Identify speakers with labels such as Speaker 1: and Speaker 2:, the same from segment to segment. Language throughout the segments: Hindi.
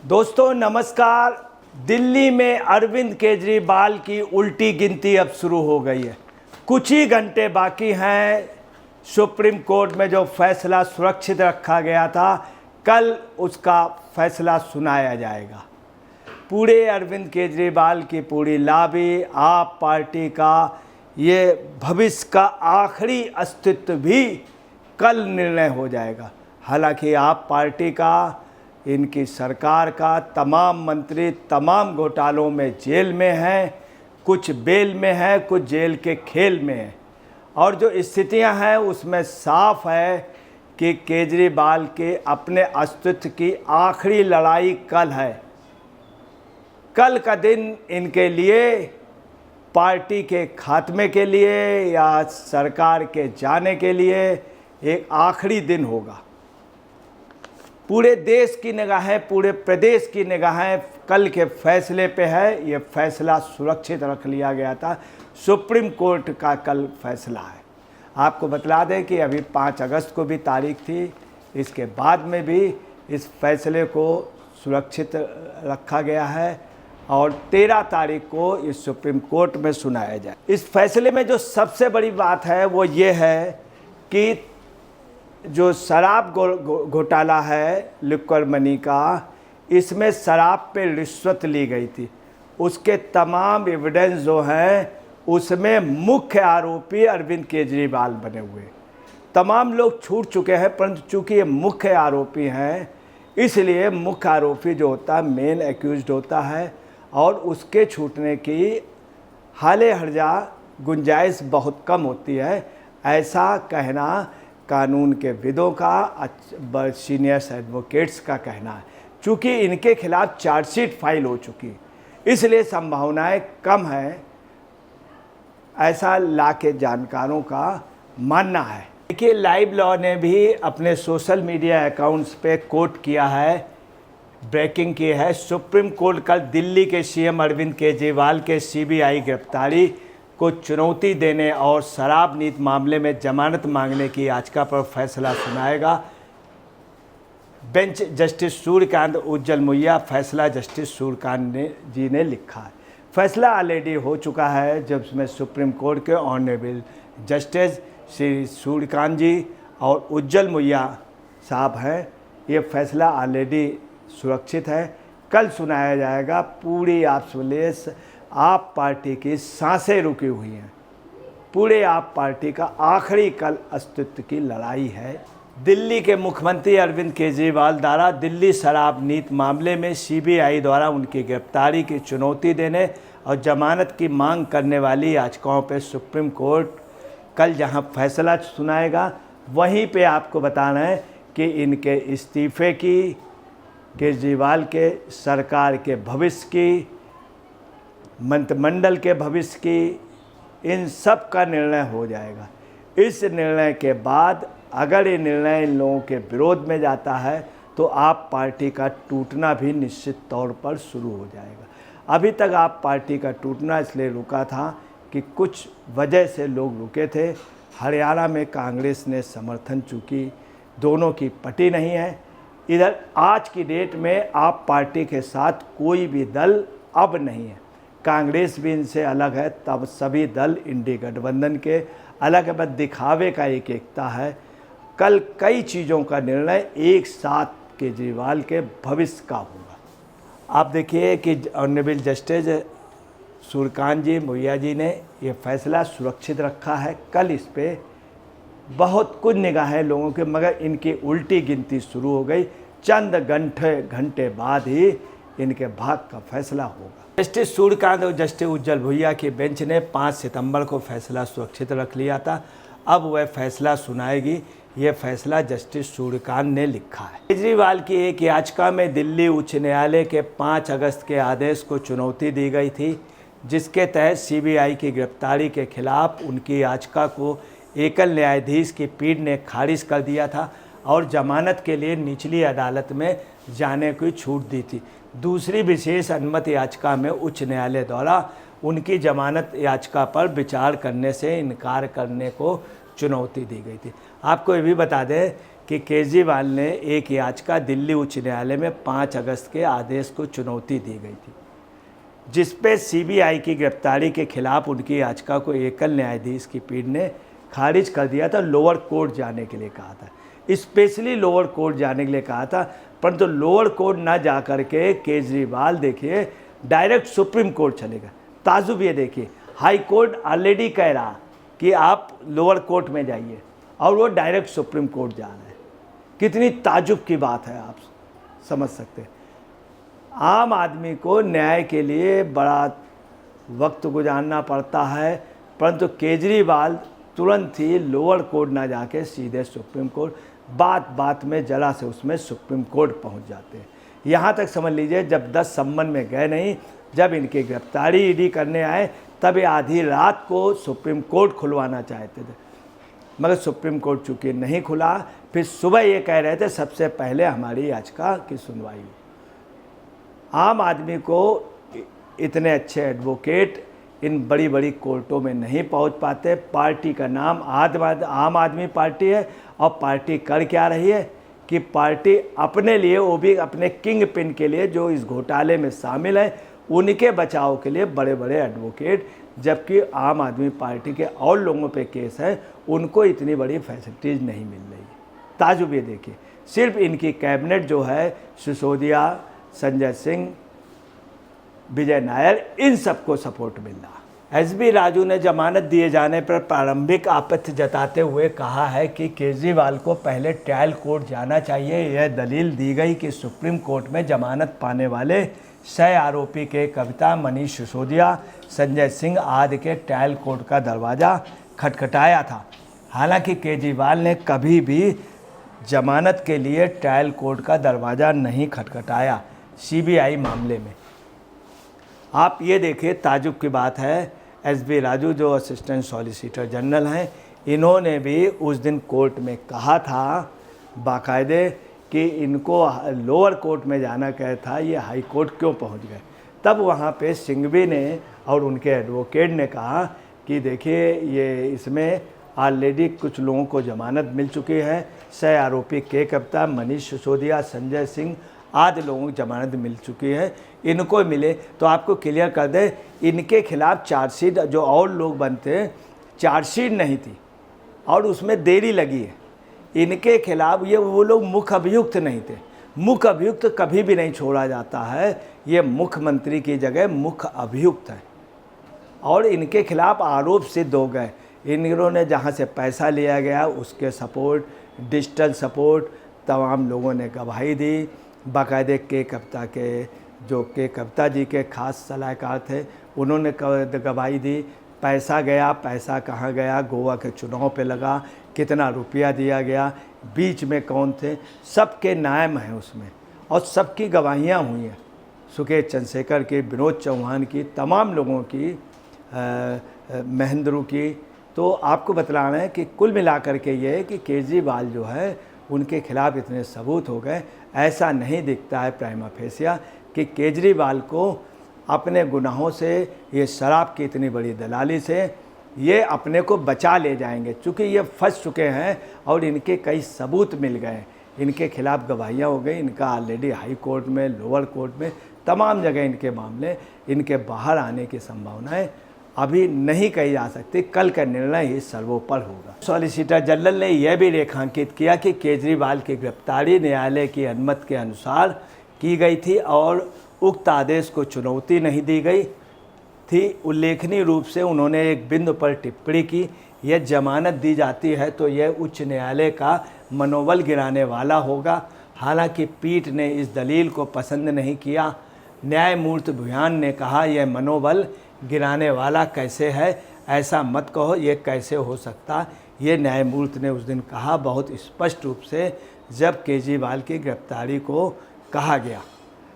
Speaker 1: दोस्तों नमस्कार। दिल्ली में अरविंद केजरीवाल की उल्टी गिनती अब शुरू हो गई है। कुछ ही घंटे बाकी हैं। सुप्रीम कोर्ट में जो फैसला सुरक्षित रखा गया था, कल उसका फैसला सुनाया जाएगा। पूरे अरविंद केजरीवाल की पूरी लॉबी, आप पार्टी का ये भविष्य का आखिरी अस्तित्व भी कल निर्णय हो जाएगा। हालांकि आप पार्टी का, इनकी सरकार का तमाम मंत्री तमाम घोटालों में जेल में हैं, कुछ बेल में हैं, कुछ जेल के खेल में हैं। और जो स्थितियां हैं उसमें साफ है कि केजरीवाल के अपने अस्तित्व की आखिरी लड़ाई कल है। कल का दिन इनके लिए पार्टी के खात्मे के लिए या सरकार के जाने के लिए एक आखिरी दिन होगा। पूरे देश की निगाहें, पूरे प्रदेश की निगाहें कल के फैसले पे है। ये फैसला सुरक्षित रख लिया गया था। सुप्रीम कोर्ट का कल फैसला है। आपको बतला दें कि अभी 5 अगस्त को भी तारीख थी। इसके बाद में भी इस फैसले को सुरक्षित रखा गया है और 13 तारीख को इस सुप्रीम कोर्ट में सुनाया जाए। इस फैसले में जो सबसे बड़ी बात है वो ये है कि जो शराब घोटाला है, लिक्वर मनी का, इसमें शराब पे रिश्वत ली गई थी, उसके तमाम एविडेंस जो हैं उसमें मुख्य आरोपी अरविंद केजरीवाल बने हुए। तमाम लोग छूट चुके हैं, परंतु चूंकि ये मुख्य आरोपी हैं इसलिए मुख्य आरोपी जो होता है मेन एक्यूज्ड होता है और उसके छूटने की हाले हर्जा गुंजाइश बहुत कम होती है, ऐसा कहना कानून के विदों का, सीनियर्स एडवोकेट्स का कहना है। चूँकि इनके खिलाफ चार्जशीट फाइल हो चुकी इसलिए संभावनाएं कम हैं, ऐसा ला के जानकारों का मानना है। देखिए, लाइव लॉ ने भी अपने सोशल मीडिया अकाउंट्स पे कोट किया है, ब्रेकिंग की है। सुप्रीम कोर्ट कल दिल्ली के सीएम अरविंद केजरीवाल के सीबीआई गिरफ्तारी को चुनौती देने और शराब नीति मामले में जमानत मांगने की याचिका पर फैसला सुनाएगा। बेंच जस्टिस सूर्यकांत उज्जवल मुइया, फैसला जस्टिस सूर्यकांत जी ने लिखा है। फैसला ऑलरेडी हो चुका है, जब उसमें सुप्रीम कोर्ट के ऑनरेबल जस्टिस श्री सूर्यकांत जी और उज्जवल मुइया साहब हैं। ये फैसला ऑलरेडी सुरक्षित है, कल सुनाया जाएगा। पूरी आप पार्टी की सांसें रुकी हुई हैं। पूरे आप पार्टी का आखिरी कल अस्तित्व की लड़ाई है। दिल्ली के मुख्यमंत्री अरविंद केजरीवाल द्वारा दिल्ली शराब नीति मामले में सीबीआई द्वारा उनकी गिरफ्तारी की चुनौती देने और जमानत की मांग करने वाली याचिकाओं पर सुप्रीम कोर्ट कल जहां फैसला सुनाएगा, वहीं पे आपको बताना है कि इनके इस्तीफे की, केजरीवाल के सरकार के भविष्य की, मंत्रिमंडल के भविष्य की, इन सब का निर्णय हो जाएगा। इस निर्णय के बाद अगर ये निर्णय इन लोगों के विरोध में जाता है तो आप पार्टी का टूटना भी निश्चित तौर पर शुरू हो जाएगा। अभी तक आप पार्टी का टूटना इसलिए रुका था कि कुछ वजह से लोग रुके थे। हरियाणा में कांग्रेस ने समर्थन, चूँकि दोनों की पटी नहीं है। इधर आज की डेट में आप पार्टी के साथ कोई भी दल अब नहीं है। कांग्रेस भी इनसे अलग है, तब सभी दल इंडी गठबंधन के अलग है, बस दिखावे का एक एकता है। कल कई चीज़ों का निर्णय एक साथ केजरीवाल के भविष्य का होगा। आप देखिए कि ऑनरेबल जस्टिस सूर्यकांत जी, मुइया जी ने ये फैसला सुरक्षित रखा है। कल इस पर बहुत कुछ निगाहें लोगों के, मगर इनकी उल्टी गिनती शुरू हो गई। चंद घंटे बाद ही इनके भाग का फैसला होगा। जस्टिस सूर्यकांत और जस्टिस उज्जवल मुइया की बेंच ने 5 सितंबर को फैसला सुरक्षित रख लिया था। अब वह फैसला सुनाएगी। यह फैसला जस्टिस सूर्यकांत ने लिखा है। केजरीवाल की एक याचिका में दिल्ली उच्च न्यायालय के 5 अगस्त के आदेश को चुनौती दी गई थी, जिसके तहत सीबीआई की गिरफ्तारी के खिलाफ उनकी याचिका को एकल न्यायाधीश की पीठ ने खारिज कर दिया था और जमानत के लिए निचली अदालत में जाने की छूट दी थी। दूसरी विशेष अनुमति याचिका में उच्च न्यायालय द्वारा उनकी जमानत याचिका पर विचार करने से इनकार करने को चुनौती दी गई थी। आपको ये भी बता दें कि केजरीवाल ने एक याचिका दिल्ली उच्च न्यायालय में 5 अगस्त के आदेश को चुनौती दी गई थी, जिस पे सीबीआई की गिरफ्तारी के खिलाफ उनकी याचिका को एकल न्यायाधीश की पीठ ने खारिज कर दिया था। लोअर कोर्ट जाने के लिए कहा था, स्पेशली लोअर कोर्ट जाने के लिए कहा था, परंतु लोअर कोर्ट ना जा कर के केजरीवाल देखिए डायरेक्ट सुप्रीम कोर्ट चलेगा। ताजुब ये देखिए, हाई कोर्ट ऑलरेडी कह रहा कि आप लोअर कोर्ट में जाइए और वो डायरेक्ट सुप्रीम कोर्ट जा रहे हैं। कितनी ताजुब की बात है, आप समझ सकते हैं। आम आदमी को न्याय के लिए बड़ा वक्त गुजारना पड़ता है, परंतु केजरीवाल तुरंत ही लोअर कोर्ट ना जाके सीधे सुप्रीम कोर्ट, बात बात में जरा से उसमें सुप्रीम कोर्ट पहुंच जाते हैं। यहाँ तक समझ लीजिए, जब 10 सम्मन में गए नहीं, जब इनकी गिरफ्तारी ईडी करने आए तब ये आधी रात को सुप्रीम कोर्ट खुलवाना चाहते थे, मगर सुप्रीम कोर्ट चूँकि नहीं खुला, फिर सुबह ये कह रहे थे सबसे पहले हमारी याचिका की सुनवाई हो। आम आदमी को इतने अच्छे एडवोकेट इन बड़ी बड़ी कोर्टों में नहीं पहुंच पाते। पार्टी का नाम आम आदमी पार्टी है, और पार्टी कर क्या रही है कि पार्टी अपने लिए, वो भी अपने किंग पिन के लिए जो इस घोटाले में शामिल है, उनके बचाव के लिए बड़े बड़े एडवोकेट, जबकि आम आदमी पार्टी के और लोगों पे केस है, उनको इतनी बड़ी फैसिलिटीज़ नहीं मिल रही है। ताजुब ये देखिए, सिर्फ इनकी कैबिनेट जो है, सिसोदिया, संजय सिंह, विजय नायर, इन सबको सपोर्ट मिल रहा। एसबी राजू ने जमानत दिए जाने पर प्रारंभिक आपत्ति जताते हुए कहा है कि केजरीवाल को पहले ट्रायल कोर्ट जाना चाहिए। यह दलील दी गई कि सुप्रीम कोर्ट में जमानत पाने वाले 6 आरोपी के कविता, मनीष सिसोदिया, संजय सिंह आदि के ट्रायल कोर्ट का दरवाज़ा खटखटाया था। हालांकि केजरीवाल ने कभी भी जमानत के लिए ट्रायल कोर्ट का दरवाज़ा नहीं खटखटाया सीबीआई मामले में। आप ये देखिए, ताजुब की बात है, एसबी राजू जो असिस्टेंट सॉलिसिटर जनरल हैं, इन्होंने भी उस दिन कोर्ट में कहा था बाकायदे कि इनको लोअर कोर्ट में जाना कहा था, ये हाई कोर्ट क्यों पहुंच गए। तब वहाँ पे सिंघवी ने और उनके एडवोकेट ने कहा कि देखिए, ये इसमें ऑलरेडी कुछ लोगों को जमानत मिल चुकी है। 6 आरोपी के कविता, मनीष सिसोदिया, संजय सिंह आदि लोगों को जमानत मिल चुकी है, इनको मिले तो आपको क्लियर कर दे, इनके खिलाफ चार्जशीट जो और लोग बनते, चार्जशीट नहीं थी और उसमें देरी लगी है। इनके खिलाफ ये वो लोग मुख्य अभियुक्त नहीं थे। मुख्य अभियुक्त कभी भी नहीं छोड़ा जाता है, ये मुख्यमंत्री की जगह मुख्य अभियुक्त है और इनके खिलाफ आरोप सिद्ध हो गए। इन्होंने जहाँ से पैसा लिया गया उसके सपोर्ट, डिजिटल सपोर्ट, तमाम लोगों ने गवाही दी। बाकायदे के कविता के जो के कविता जी के खास सलाहकार थे, उन्होंने गवाही दी। पैसा गया, पैसा कहाँ गया, गोवा के चुनाव पे लगा, कितना रुपया दिया गया, बीच में कौन थे, सबके नाम हैं उसमें और सबकी गवाहियाँ हुई हैं। सुकेश चंद्रशेखर की, विनोद चौहान की, तमाम लोगों की, महेंद्रू की। तो आपको बतलाना है कि कुल मिलाकर के ये है कि केजरीवाल जो है उनके खिलाफ इतने सबूत हो गए। ऐसा नहीं दिखता है प्राइमा फेसिया कि केजरीवाल को अपने गुनाहों से, ये शराब की इतनी बड़ी दलाली से ये अपने को बचा ले जाएंगे, चूँकि ये फंस चुके हैं और इनके कई सबूत मिल गए, इनके खिलाफ गवाहियाँ हो गई। इनका ऑलरेडी हाई कोर्ट में, लोअर कोर्ट में, तमाम जगह इनके मामले, इनके बाहर आने की संभावनाएं अभी नहीं कही जा सकती। कल का निर्णय ही सर्वोपरि होगा। सॉलिसिटर जनरल ने यह भी रेखांकित किया कि केजरीवाल की गिरफ्तारी न्यायालय की अनुमति के अनुसार की गई थी और उक्त आदेश को चुनौती नहीं दी गई थी। उल्लेखनीय रूप से उन्होंने एक बिंदु पर टिप्पणी की, यह जमानत दी जाती है तो यह उच्च न्यायालय का मनोबल गिराने वाला होगा। हालांकि पीठ ने इस दलील को पसंद नहीं किया। न्यायमूर्ति भुयान ने कहा, यह मनोबल गिराने वाला कैसे है, ऐसा मत कहो, ये कैसे हो सकता। ये न्यायमूर्ति ने उस दिन कहा बहुत स्पष्ट रूप से, जब केजरीवाल की गिरफ्तारी को कहा गया।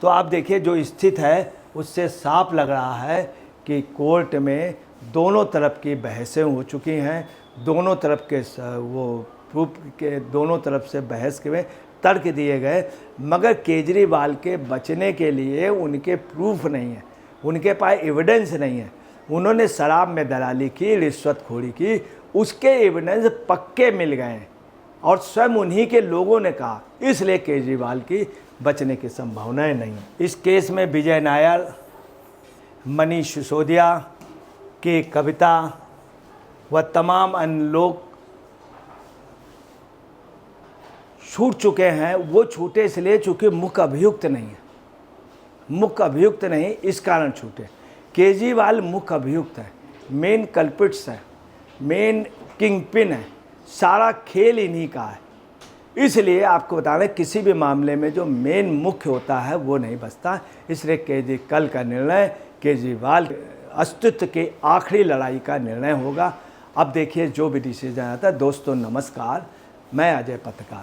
Speaker 1: तो आप देखिए, जो स्थित है उससे साफ लग रहा है कि कोर्ट में दोनों तरफ की बहसें हो चुकी हैं, दोनों तरफ के वो प्रूफ के दोनों तरफ से बहस के में तर्क दिए गए, मगर केजरीवाल के बचने के लिए उनके प्रूफ नहीं है, उनके पास एविडेंस नहीं है। उन्होंने शराब में दलाली की, रिश्वतखोरी की, उसके एविडेंस पक्के मिल गए हैं। और स्वयं उन्हीं के लोगों ने कहा, इसलिए केजरीवाल की बचने की संभावनाएं नहीं है। इस केस में विजय नायर, मनीष सिसोदिया की कविता व तमाम अन्य लोग छूट चुके हैं। वो छूटे इसलिए चूँकि मुख्य अभियुक्त नहीं है, मुख्य अभियुक्त नहीं, इस कारण छूटे। केजरीवाल मुख्य अभियुक्त है, मेन कल्पिट्स है, मेन किंग पिन है, सारा खेल इन्हीं का है। इसलिए आपको बता दें, किसी भी मामले में जो मेन मुख्य होता है वो नहीं बचता। इसलिए कल का निर्णय केजरीवाल अस्तित्व के आखिरी लड़ाई का निर्णय होगा। अब देखिए जो भी डिसीजन आता है। दोस्तों नमस्कार, मैं अजय पत्रकार।